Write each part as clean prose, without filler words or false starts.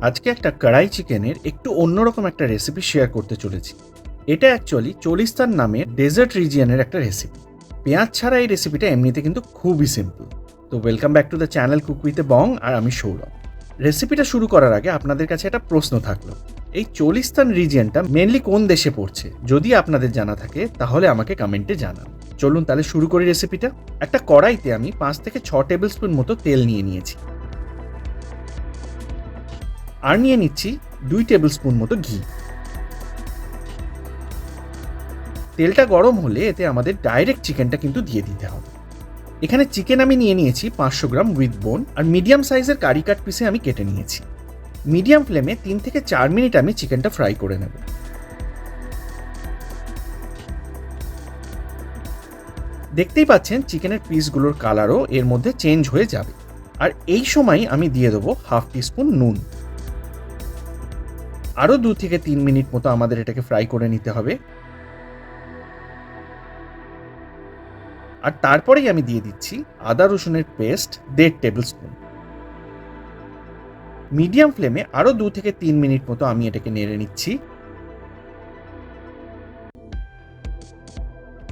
আজকে একটা কড়াই চিকেনের একটু অন্যরকম একটা রেসিপি শেয়ার করতে চলেছি। এটা অ্যাকচুয়ালি চলিস্তান নামের ডেজার্ট রিজিয়নের একটা রেসিপি। পেঁয়াজ ছাড়া এই রেসিপিটা এমনিতে কিন্তু খুবই সিম্পল। তো welcome back to the channel cook with a bong, আর আমি সৌরভ। রেসিপিটা শুরু করার আগে আপনাদের কাছে একটা প্রশ্ন থাকলো, এই চলিস্তান রিজিয়নটা মেনলি কোন দেশে পড়ছে? যদি আপনাদের জানা থাকে তাহলে আমাকে কমেন্টে জানান। চলুন তাহলে শুরু করি রেসিপিটা। একটা কড়াইতে আমি 5 থেকে 6 টেবিল স্পুন মতো তেল নিয়েছি, আর নিয়ে নিচ্ছি 2 টেবিল স্পুন মতো ঘি। তেলটা গরম হলে এতে আমাদের ডাইরেক্ট চিকেনটা কিন্তু দিয়ে দিতে হবে। এখানে চিকেন আমি নিয়েছি 500 গ্রাম উইথ বোন, আর মিডিয়াম সাইজের কারি কাট পিসে আমি কেটে নিয়েছি। মিডিয়াম ফ্লেমে 3 থেকে 4 মিনিট আমি চিকেনটা ফ্রাই করে নেব। দেখতেই পাচ্ছেন চিকেনের পিসগুলোর কালারও এর মধ্যে চেঞ্জ হয়ে যাবে। আর এই সময় আমি দিয়ে দেবো হাফ টিস্পুন নুন। আরও 2 থেকে 3 মিনিট মতো আমাদের এটাকে ফ্রাই করে নিতে হবে। আর তারপরেই আমি দিয়ে দিচ্ছি আদা রসুনের পেস্ট 1.5 টেবিল স্পুন। মিডিয়াম ফ্লেমে আরও 2 থেকে 3 মিনিট মতো আমি এটাকে নেড়ে নিচ্ছি।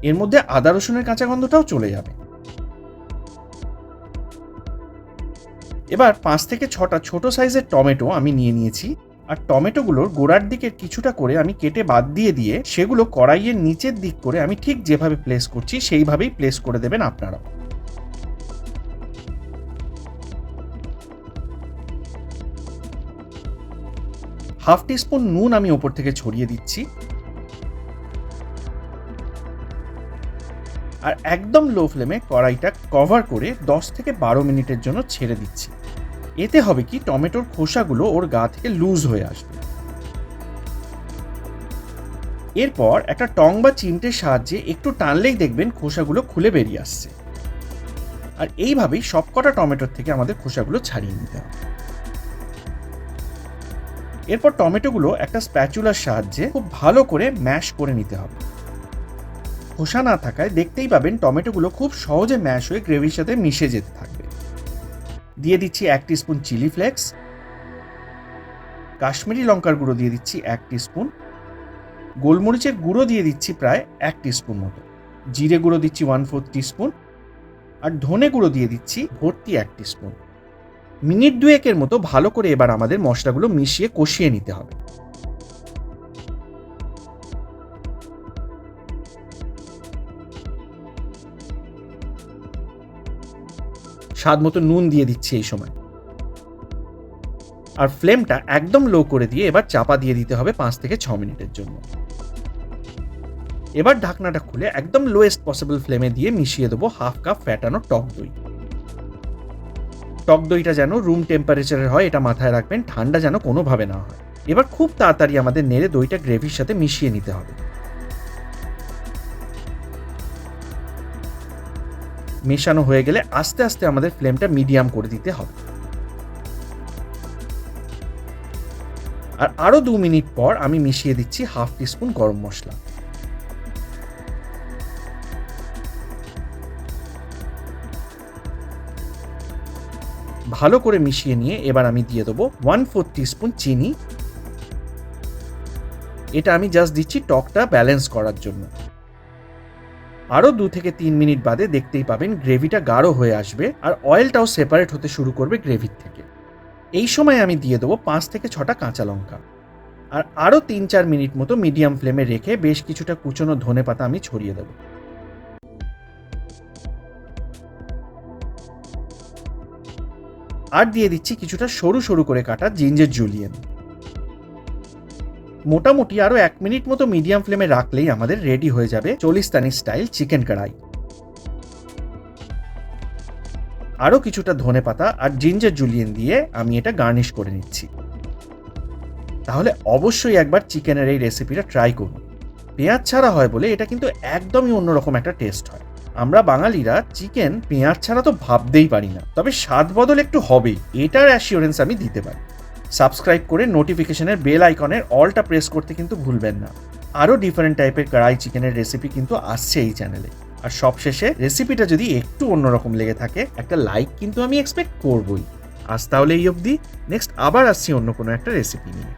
এর মধ্যে আদা রসুনের কাঁচা গন্ধটাও চলে যাবে। এবার 5 থেকে 6টা ছোট সাইজের টমেটো আমি নিয়েছি, আর টমেটোগুলোর গোড়ার দিকের কিছুটা করে আমি কেটে বাদ দিয়ে সেগুলো কড়াইয়ের নিচের দিক করে আমি ঠিক যেভাবে প্লেস করছি সেইভাবেই প্লেস করে দেবেন আপনারা। হাফ টিস্পুন নুন আমি ওপর থেকে ছড়িয়ে দিচ্ছি, আর একদম লো ফ্লেমে কড়াইটা কভার করে 10 থেকে 12 মিনিটের জন্য ছেড়ে দিচ্ছি। এতে হবে কি, টমেটোর খোসাগুলো ওর গা থেকে লুজ হয়ে আসবে। এরপর একটা টং বা চিমটের সাহায্যে একটু টানলেই দেখবেন খোসাগুলো খুলে বেরিয়ে আসছে। আর এইভাবেই সবকটা টমেটোর থেকে আমাদের খোসাগুলো ছাড়িয়ে নিতে হবে। এরপর টমেটোগুলো একটা স্প্যাচুলার সাহায্যে খুব ভালো করে ম্যাশ করে নিতে হবে। খোসা না থাকায় দেখতেই পাবেন টমেটোগুলো খুব সহজে ম্যাশ হয়ে গ্রেভির সাথে মিশে যেতে থাকবে। দিয়ে দিচ্ছি 1 টিস্পুন চিলি ফ্লেক্স, কাশ্মীরি লঙ্কার গুঁড়ো দিয়ে দিচ্ছি 1 টিস্পুন, গোলমরিচের গুঁড়ো দিয়ে দিচ্ছি প্রায় 1 টিস্পুন মতো, জিরে গুঁড়ো দিচ্ছি 1/4 টিস্পুন, আর ধনে গুঁড়ো দিয়ে দিচ্ছি ভর্তি 1 টিস্পুন। মিনিট 2 মতো ভালো করে এবার আমাদের মশলাগুলো মিশিয়ে কষিয়ে নিতে হবে। স্বাদ মতো নুন দিয়ে দিচ্ছি এই সময়, আর ফ্লেমটা একদম লো করে দিয়ে এবার চাপা দিয়ে দিতে হবে 5 থেকে 6 মিনিটের জন্য। এবার ঢাকনাটা খুলে একদম লোয়েস্ট পসিবল ফ্লেমে দিয়ে মিশিয়ে দেবো হাফ কাপ ফ্যাটানো টক দই। টক দইটা যেন রুম টেম্পারেচারের হয় এটা মাথায় রাখবেন, ঠান্ডা যেন কোনোভাবে না হয়। এবার খুব তাড়াতাড়ি আমাদের নেড়ে দইটা গ্রেভির সাথে মিশিয়ে নিতে হবে। মেশানো হয়ে গেলে আস্তে আস্তে আমাদের ফ্লেমটা মিডিয়াম করে দিতে হবে। আর আরো 2 মিনিট পর আমি মিশিয়ে দিচ্ছি হাফ টিস্পুন গরম মশলা। ভালো করে মিশিয়ে নিয়ে এবার আমি দিয়ে দেবো 1/4 টিস্পুন চিনি। এটা আমি জাস্ট দিচ্ছি টকটা ব্যালেন্স করার জন্য। আরো 2 থেকে 3 মিনিট বাদে দেখতেই পাবেন গ্রেভিটা গাঢ় হয়ে আসবে, আর অয়েলটাও সেপারেট হতে শুরু করবে গ্রেভির থেকে। এই সময় আমি দিয়ে দেবো 5 থেকে 6টা কাঁচা লঙ্কা, আর আরো 3-4 মিনিট মতো মিডিয়াম ফ্লেমে রেখে বেশ কিছুটা কুচনো ধনেপাতা আমি ছড়িয়ে দেবো। আর দিয়ে দিচ্ছি কিছুটা সরু সরু করে কাটা জিঞ্জার জুলিয়েন। মোটামুটি আরো 1 মিনিট মতো মিডিয়াম ফ্লেমে রাখলেই আমাদের রেডি হয়ে যাবে চলিস্তানি স্টাইল চিকেন কড়াই। আরো কিছুটা ধনেপাতা আর জিঞ্জার জুলিয়েন দিয়ে আমি এটা গার্নিশ করে নিচ্ছি। তাহলে অবশ্যই একবার চিকেনের এই রেসিপিটা ট্রাই করুন। পেঁয়াজ ছাড়া হয় বলে এটা কিন্তু একদমই অন্যরকম একটা টেস্ট হয়। আমরা বাঙালিরা চিকেন পেঁয়াজ ছাড়া তো ভাবতেই পারি না, তবে স্বাদ বদল একটু হবেই, এটার অ্যাসিওরেন্স আমি দিতে পারি। সাবস্ক্রাইব করে নোটিফিকেশনের বেল আইকনের অলটা প্রেস করতে কিন্তু ভুলবেন না। আরও ডিফারেন্ট টাইপের কড়াই চিকেনের রেসিপি কিন্তু আসছে এই চ্যানেলে। আর সবশেষে রেসিপিটা যদি একটু অন্যরকম লেগে থাকে একটা লাইক কিন্তু আমি এক্সপেক্ট করবই। আজ তাহলে এই অবধি। নেক্সট আবার আসছি অন্য কোনো একটা রেসিপি নিয়ে।